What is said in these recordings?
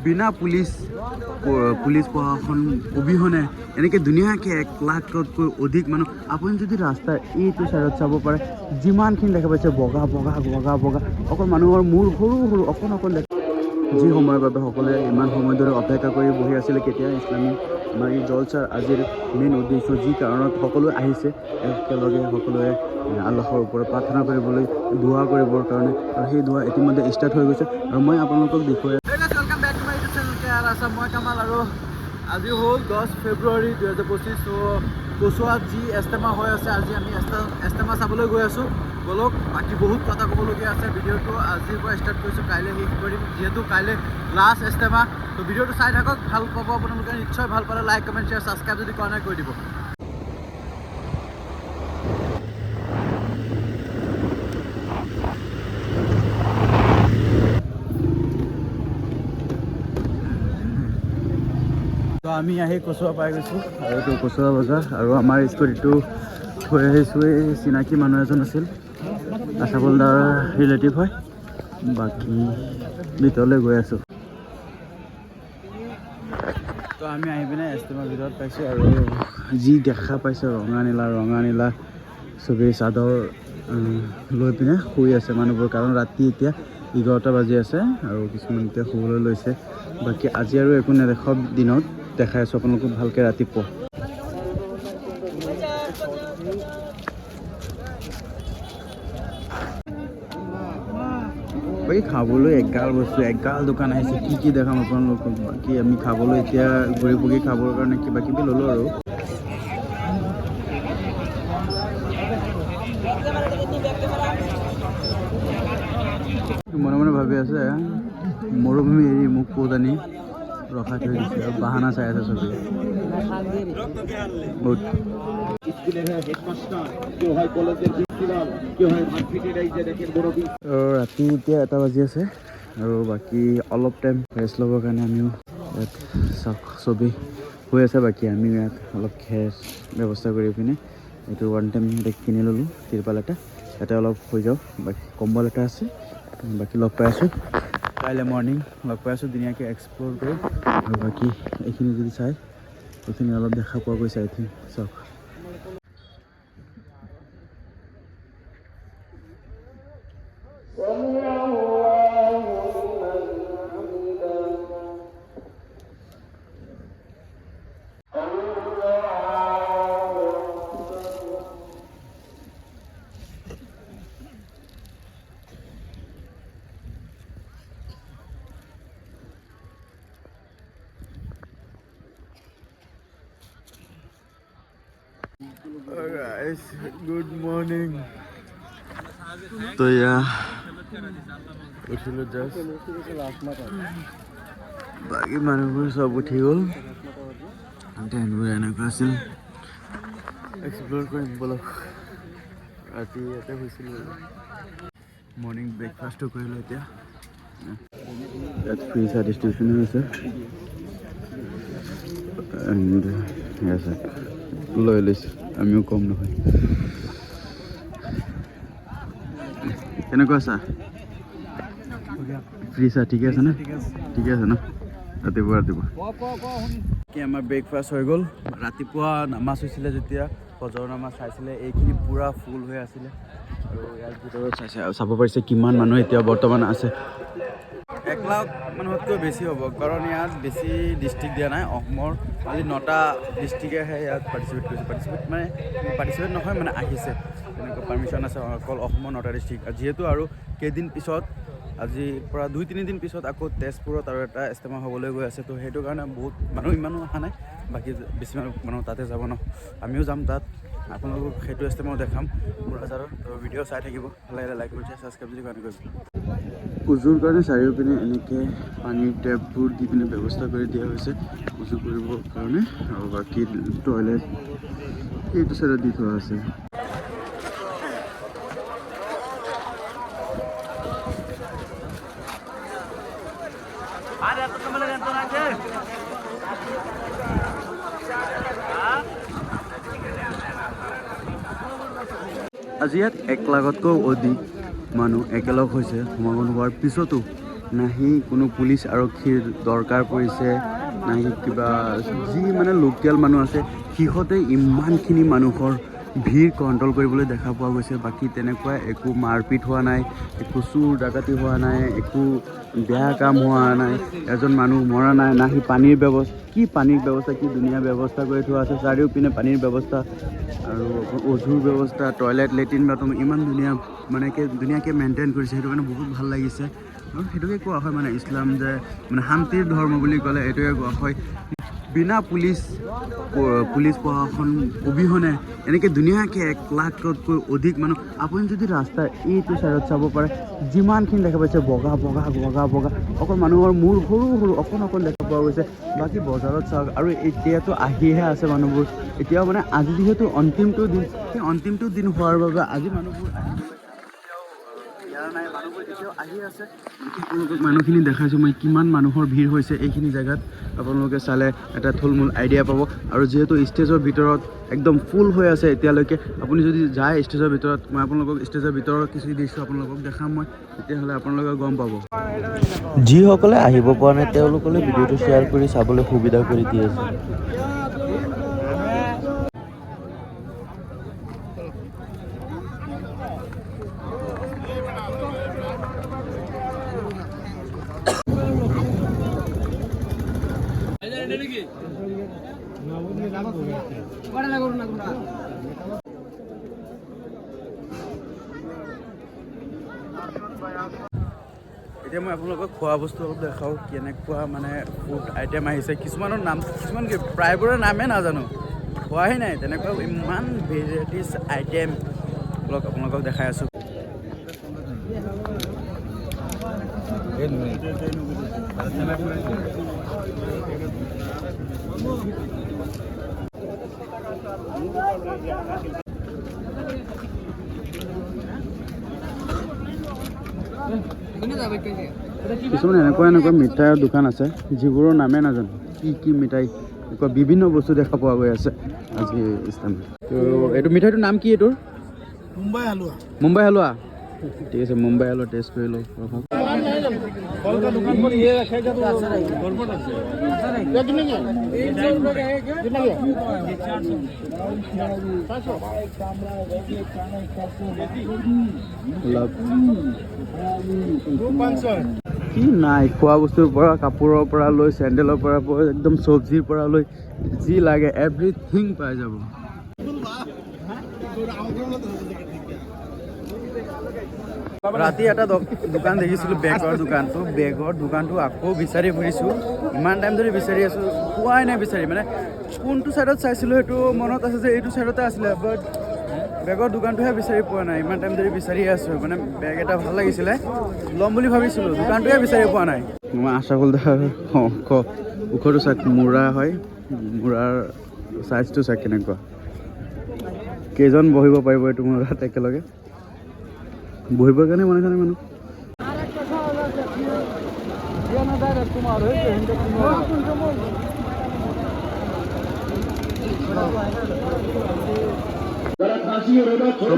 বিনা পুলিচ প্ৰশাসন অবিহনে এনেকৈ ধুনীয়াকৈ 1 লাখতকৈ অধিক মানুহ আপুনি যদি ৰাস্তাৰ এইটো চাইডত চাব পাৰে যিমানখিনি দেখা পাইছে বগা বগা বগা বগা অকল মানুহৰ মূৰ সৰু সৰু অকণ যি সময়ৰ বাবে সকলোৱে ইমান সময় ধৰি অপেক্ষা কৰি বহি আছিলে কেতিয়া ইছলামিক আমাৰ এই জলচাৰ আজিৰ মেইন উদ্দেশ্য যি কাৰণত সকলোৱে আহিছে একেলগে সকলোৱে আল্লাহৰ ওপৰত প্ৰাৰ্থনা কৰিবলৈ দোৱা কৰিবৰ কাৰণে আৰু সেই দোৱা ইতিমধ্যে ষ্টাৰ্ট হৈ গৈছে আৰু মই আপোনালোকক দেখুৱাই welcome back to my YouTube channel care Assam মই কামাল আৰু আজি হ'ল 10 ফেব্ৰুৱাৰী 2025 চ' কচুৱাত যি এষ্টেমা হৈ আছে আজি আমি এষ্টেমা চাবলৈ গৈ আছোঁ বলক বাকী বহুত কথা ক'বলগীয়া আছে ভিডিঅ'টো আজিৰ পৰা ষ্টাৰ্ট কৰিছোঁ কাইলৈ শেষ কৰিম যিহেতু কাইলৈ লাষ্ট এষ্টেমা ত' ভিডিঅ'টো চাই থাকক ভাল পাব আপোনালোকে নিশ্চয় ভাল পালে লাইক কমেণ্ট শ্বেয়াৰ ছাবস্ক্ৰাইব যদি কৰা নাই কৰি দিব তো আমি আহি কচুৱা পাই গৈছোঁ আৰু এইটো কচুৱা বজাৰ আৰু আমাৰ স্কুটিটো থৈ আহিছোঁ এই চিনাকি মানুহ এজন আছিল আছাবলদাৰ ৰিলেটিভ হয় বাকী ভিতৰলৈ গৈ আছোঁ তো আমি আহি পিনে এষ্টেমাৰ ভিতৰত পাইছোঁ আৰু যি দেখা পাইছোঁ ৰঙা নীলা চবেই চাদৰ লৈ পিনে শুই আছে মানুহবোৰ কাৰণ ৰাতি এতিয়া 11টা বাজি আছে আৰু কিছুমান এতিয়া শুবলৈ লৈছে বাকী আজি আৰু একো নেদেখক দিনত দেখাই আছোঁ আপোনালোকক ভালকৈ ৰাতিপুৱা বাকী খাবলৈ এগাল দোকান আহিছে কি দেখাম আপোনালোকক বাকী আমি খাবলৈ এতিয়া ঘূৰি পকি খাবৰ কাৰণে কিবা কিবি ল'লোঁ আৰু মনে মনে ভাবি আছে মৰুভূমি এৰি মোক ক'ত আনি ৰখাই থৈ দিছে আৰু বাহানা চাই আছে চবেই বহুত ৰাতি এতিয়া 1টা বাজি আছে আৰু বাকী অলপ টাইম ৰেষ্ট ল'বৰ কাৰণে আমিও ইয়াত চবেই হৈ আছে বাকী আমিও ইয়াত অলপ খেৰ ব্যৱস্থা কৰি পিনে এইটো 1 টাইম কিনি ল'লোঁ তিৰপাল এটা ইয়াতে অলপ হৈ যাওঁ বাকী কম্বল এটা আছে বাকী লগ পাই আছোঁ কাইলৈ মৰ্ণিং লগ পাই আছোঁ ধুনীয়াকৈ এক্সপ্ল'ৰ কৰি আৰু বাকী এইখিনি যদি চাই এইখিনি অলপ দেখা পোৱা গৈছে আই থিংক চাওক Guys, good morning. तो यार उठिलो जस्ट बाकी মানুহবোৰ সব উঠি গ'ল টেনবোৰ এনেকুৱা আছিল এক্সপ্ল'ৰ কৰিম বলক ৰাতি ইয়াতে হৈছিলোঁ মৰ্ণিং ব্ৰেকফাষ্টটো কৰিলোঁ এতিয়া ইয়াত ফ্ৰী চাহ ডিষ্ট্ৰিবিউশ্যন হৈছে এণ্ড লৈ লৈছোঁ আমিও কম নহয় কেনেকুৱা চাহ ফ্ৰী চাহ ঠিকে আছে নে ঠিকে আছে ন ৰাতিপুৱা কি আমাৰ ব্ৰেকফাষ্ট হৈ গ'ল ৰাতিপুৱা নামাজ হৈছিলে যেতিয়া ফজৰ নামাজ চাইছিলে এইখিনি পূৰা ফুল হৈ আছিলে আৰু ইয়াৰ ভিতৰত চাইছে আৰু চাব পাৰিছে কিমান মানুহ এতিয়া বৰ্তমান আছে 1 লাখ মানুহতকৈ বেছি হ'ব কাৰণ ইয়াত বেছি ডিষ্ট্ৰিক্ট দিয়া নাই অসমৰ আজি 9টা ডিষ্ট্ৰিক্টেহে ইয়াত পাৰ্টিচিপেট কৰিছে পাৰ্টিচিপেট নহয় মানে আহিছে তেনেকুৱা পাৰ্মিশ্যন আছে অকল অসমৰ 9টা ডিষ্ট্ৰিক্ট যিহেতু আৰু কেইদিন পিছত আজিৰ পৰা 2-3 দিন পিছত আকৌ তেজপুৰত আৰু এটা এষ্টেমা হ'বলৈ গৈ আছে তো সেইটো কাৰণে বহুত মানুহ ইমানো অহা নাই বাকী বেছি মানুহ তাতে যাব ন আমিও যাম তাত আপোনালোকক সেইটো এষ্টেমাও দেখাম কোকৰাঝাৰৰ তো ভিডিঅ' চাই থাকিব ভাল লাগিলে লাইক কৰি ছাবস্ক্ৰাইব যদি কাৰণে কৰিব উজুৰ কাৰণে চাৰিওপিনে এনেকৈ পানীৰ টেপবোৰ দি পিনে ব্যৱস্থা কৰি দিয়া হৈছে উজু কৰিবৰ কাৰণে আৰু বাকী টয়লেট এইটো চাইডত দি থোৱা আছে আজি ইয়াত 1 লাখতকৈ অধিক মানুহ একেলগ হৈছে সমাগম হোৱাৰ পিছতো নাহি কোনো পুলিচ আৰক্ষীৰ দৰকাৰ পৰিছে, নাহি কিবা যি মানে লোকেল মানুহ আছে সিহঁতে ইমানখিনি মানুহৰ ভিৰ কণ্ট্ৰল কৰিবলৈ দেখা পোৱা গৈছে। বাকী তেনেকুৱা একো মাৰপিট হোৱা নাই, একো চুৰ ডাকাতি হোৱা নাই, একো বেয়া কাম হোৱা নাই, এজন মানুহ মৰা নাই, নাহি পানীৰ ব্যৱস্থা কি ধুনীয়া ব্যৱস্থা কৰি থোৱা আছে, চাৰিওপিনে পানীৰ ব্যৱস্থা আৰু অজুৰ ব্যৱস্থা, টয়লেট লেট্ৰিন বাথৰুম ইমান ধুনীয়াকৈ মেইনটেইন কৰিছে। সেইটো কাৰণে বহুত ভাল লাগিছে। আৰু সেইটোকে কোৱা হয় মানে ইছলাম যে মানে শান্তিৰ ধৰ্ম বুলি ক'লে এইটোৱে কোৱা হয়। বিনা পুলিচ প্ৰশাসন অবিহনে এনেকৈ ধুনীয়াকৈ 1 লাখতকৈ অধিক মানুহ, আপুনি যদি ৰাস্তাৰ এইটো ছাইডত চাব পাৰে যিমানখিনি দেখা পাইছে বগা অকল মানুহৰ মূৰ সৰু অকণ দেখা পোৱা গৈছে। বাকী বজাৰত চাওক, আৰু এতিয়াতো আহিহে আছে মানুহবোৰ। এতিয়াও মানে আজি যিহেতু অন্তিমটো দিন, সেই অন্তিমটো দিন হোৱাৰ বাবে আজি মানুহবোৰ নাই, মানুহবোৰ এতিয়াও আহি আছে। মানুহখিনি দেখাইছোঁ মই কিমান মানুহৰ ভিৰ হৈছে এইখিনি জেগাত। আপোনালোকে চালে এটা থুলমূল আইডিয়া পাব। আৰু যিহেতু ষ্টেজৰ ভিতৰত একদম ফুল হৈ আছে এতিয়ালৈকে, আপুনি যদি যায় ষ্টেজৰ ভিতৰত, মই আপোনালোকক ষ্টেজৰ ভিতৰত কিছু দৃশ্য আপোনালোকক দেখাম মই, তেতিয়াহ'লে আপোনালোকে গম পাব। যিসকলে আহিব পৰা নাই তেওঁলোকলৈ ভিডিঅ'টো শ্বেয়াৰ কৰি চাবলৈ সুবিধা কৰি দি আছে। এতিয়া মই আপোনালোকক খোৱা বস্তু অলপ দেখাওঁ, কেনেকুৱা মানে ফুড আইটেম আহিছে। কিছুমানৰ নাম, কিছুমান প্ৰায়বোৰৰ নামেই নাজানো, খোৱাই নাই। তেনেকুৱা ইমান ভেৰাইটিজ আইটেম আপোনালোকক দেখাই আছোঁ। কিছুমান এনেকুৱা মিঠাইৰ দোকান আছে যিবোৰৰ নামেই নাজানো, কি মিঠাই, এনেকুৱা বিভিন্ন বস্তু দেখা পোৱা গৈ আছে আজি ইছলামত। তো এইটো মিঠাইটোৰ নাম কি? এইটোৰ মুম্বাই হালোৱা। ঠিক আছে, মুম্বাই হালোৱা টেষ্ট কৰি লওঁ। কি নাই, খোৱা বস্তুৰ পৰা, কাপোৰৰ পৰা লৈ, চেণ্ডেলৰ পৰা একদম চব্জিৰ পৰা লৈ যি লাগে এভৰিথিং পাই যাব। ৰাতি এটা দোকান দেখিছিলোঁ, বেগৰ দোকানটো আকৌ বিচাৰি ফুৰিছোঁ। ইমান টাইম ধৰি বিচাৰি আছোঁ, পোৱাই নাই বিচাৰি। মানে কোনটো ছাইডত চাইছিলোঁ সেইটো মনত আছে যে এইটো ছাইডতে আছিলে, বাট বেগৰ দোকানটোহে বিচাৰি পোৱা নাই। ইমান টাইম ধৰি বিচাৰি আছোঁ, মানে বেগ এটা ভাল লাগিছিলে, ল'ম বুলি ভাবিছিলোঁ, দোকানটোহে বিচাৰি পোৱা নাই। মই আশাফুল দাৰ ওখটো চাই, মূৰা হয়, মূৰাৰ চাইজটো চাই কেনেকুৱা, কেইজন বহিব পাৰিব এইটো মূৰাত একেলগে, বহিবৰ কাৰণে মানুহ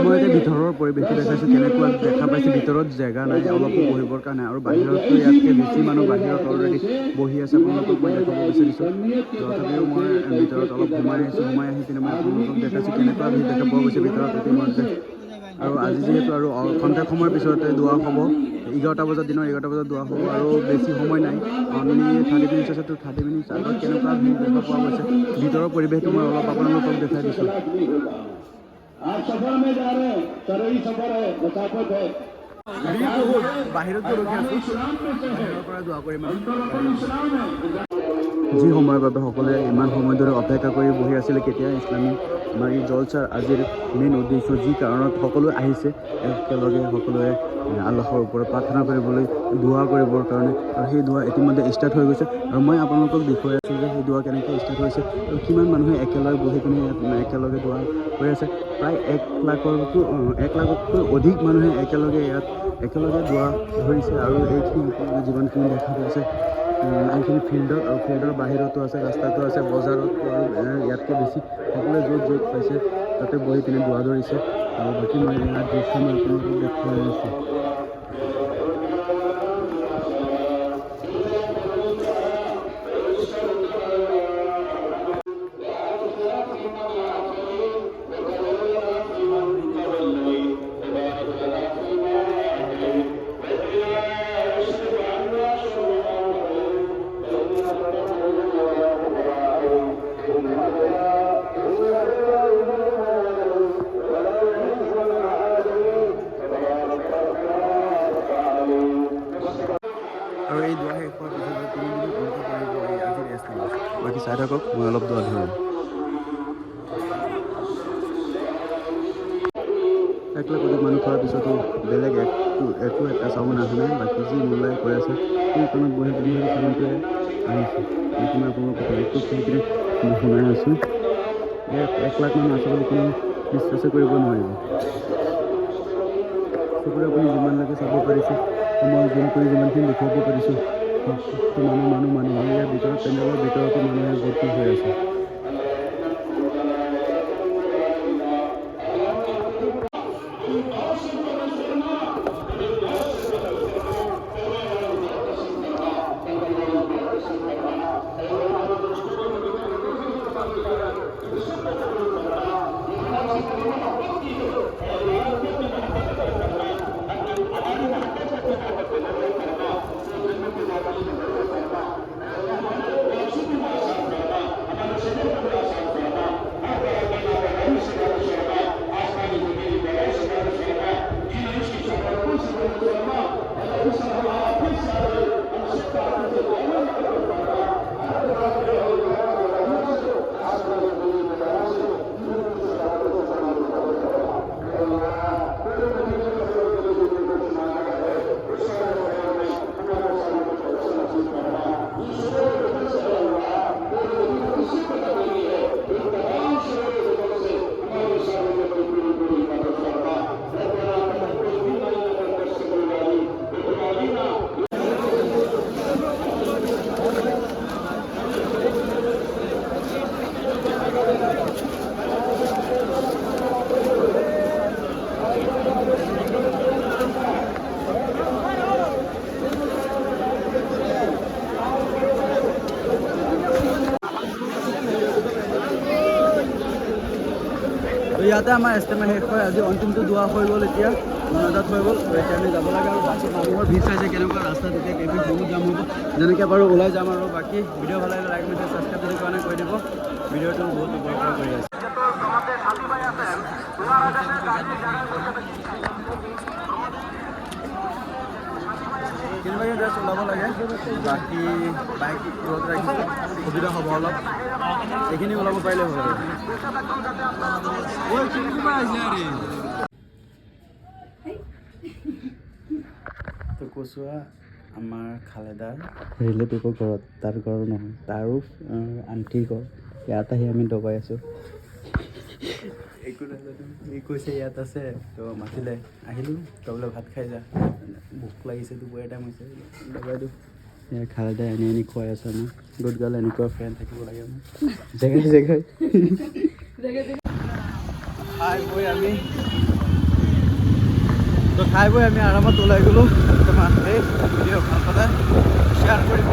মই এতিয়া ভিতৰৰ পৰিৱেশটো দেখাইছোঁ, কেনেকুৱা দেখা পাইছে। ভিতৰত জেগা নাই অলপো বহিবৰ কাৰণে, আৰু বাহিৰততো ইয়াতকৈ বেছি মানুহ বাহিৰত অলৰেডি বহি আছে। আপোনালোকক মই দেখাব বিচাৰিছোঁ, তথাপিও মই ভিতৰত অলপ সোমাই আহি কিনে মই আপোনালোকক দেখাইছোঁ কেনেকুৱা ভিৰ দেখা পোৱা গৈছে ভিতৰত ইতিমধ্যে। আৰু আজি যিহেতু আৰু খন্তেক সময়ৰ পিছতে দোৱা হ'ব, 11টা বজাত, দিনৰ 11টা বজাত দোৱা হ'ব, আৰু বেছি সময় নাই, অনলি 30 মিনিটছ আছে। তো 30 মিনিটছ আগত কেনেকুৱা ভিৰ দেখা পোৱা গৈছে, ভিতৰৰ পৰিৱেশটো মই অলপ আপোনালোকক দেখাই দিছোঁ। বাহিৰত যি সময়ৰ বাবে সকলোৱে ইমান সময় ধৰি অপেক্ষা কৰি বহি আছিলে, কেতিয়া ইছলামী আমাৰ এই জলচাৰ আজিৰ মেইন উদ্দেশ্য, যি কাৰণত সকলোৱে আহিছে একেলগে, সকলোৱে আল্লাহৰ ওপৰত প্ৰাৰ্থনা কৰিবলৈ, দোৱা কৰিবৰ কাৰণে। আৰু সেই দোৱা ইতিমধ্যে ষ্টাৰ্ট হৈ গৈছে, আৰু মই আপোনালোকক দেখুৱাই আছোঁ যে সেই দোৱা কেনেকৈ ষ্টাৰ্ট হৈছে, আৰু কিমান মানুহে একেলগে বহি কিনে একেলগে দোৱা হৈ আছে। প্ৰায় 1 লাখতকৈ অধিক মানুহে একেলগে দোৱা ধৰিছে। আৰু এইখিনি যিমানখিনি দেখা গৈছে এইখিনি ফিল্ডত, আৰু ফিল্ডৰ বাহিৰতো আছে, ৰাস্তাতো আছে, বজাৰত, আৰু ইয়াতকৈ বেছি সকলোৱে য'ত পাইছে তাতে বহি কিনে দোৱা ধৰিছে। আৰু বাকী মই ইয়াৰ দৃশ্য মই আপোনালোকক দেখুৱাই আছোঁ। বাকী চাই থাকক, মই অলপ দূৰত ধৰোঁ। 1 লাখ অধিক মানুহ খোৱাৰ পিছতো বেলেগ একো এটা চাউণ্ড অহা নাই। বাকী যি মোবাইল কৈ আছে কোনখনত বহি ধুনীয়াকৈ চাউণ্ডটোৱে আহিছে। এইটো মই আপোনালোকক লাইভটো খুলি কিনে মই শুনাই আছোঁ। 1 লাখ মানুহ আছে বুলি কোনো বিশ্বাসে কৰিব নোৱাৰিব। চকুৰে আপুনি যিমানলৈকে চাব পাৰিছে, মই জুম কৰি যিমানখিনি দেখুৱাব পাৰিছোঁ, মানুহ ইয়াৰ ভিতৰত পেণ্ডেলৰ ভিতৰতো মানুহে ভৰ্তি হৈ আছে। তো ইয়াতে আমাৰ ইস্তেমা শেষ হয়। আজি অন্তিমটো দোৱা হৈ গ'ল, এতিয়া মনাজাত হৈ গ'ল। তো এতিয়া আমি যাব লাগে আৰু বাকী মানুহৰ ভিৰ চাইছে কেনেকুৱা ৰাস্তাত, এতিয়া কেইখন বহুত যাম হ'ব। যেনেকৈ পাৰোঁ ওলাই যাম আৰু বাকী ভিডিঅ' ভাল লাগিলে লাইক মেছেজ ছাবস্ক্ৰাইব যদি কৰা নাই কৰি দিব। ভিডিঅ'টো বহুত উপভোগ কৰি আছে। কেনেবাকৈ ড্ৰেছ ওলাব লাগে, বাকী বাইক দূৰত ৰাখিছোঁ, সুবিধা হ'ব অলপ, এইখিনি ওলাব পাৰিলে হ'ব আৰু। তো কচুৱা আমাৰ খালেদাৰ ৰিলেটিভৰ ঘৰত, তাৰ ঘৰ নহয়, তাৰো আণ্টিৰ ঘৰ। ইয়াত আহি আমি দবাই আছোঁ। একো নাজানো, ই কৈছে ইয়াত আছে, তো মাতিলে আহিলোঁ। তই ভাত খাই যা, ভোক লাগিছে, দুপৰীয়া টাইম হৈছে, দবাই দিওঁ। ইয়াৰ খালেদাই আনি খুৱাই আছে আমাক। গুড গাৰ্ল, এনেকুৱা ফ্ৰেণ্ড থাকিব লাগে আমাৰ জেগাই জেগাই। খাই বৈ আমি আৰামত ওলাই গ'লোঁ। এই ভিডিঅ' ভাল পালে শ্বেয়াৰ কৰিব।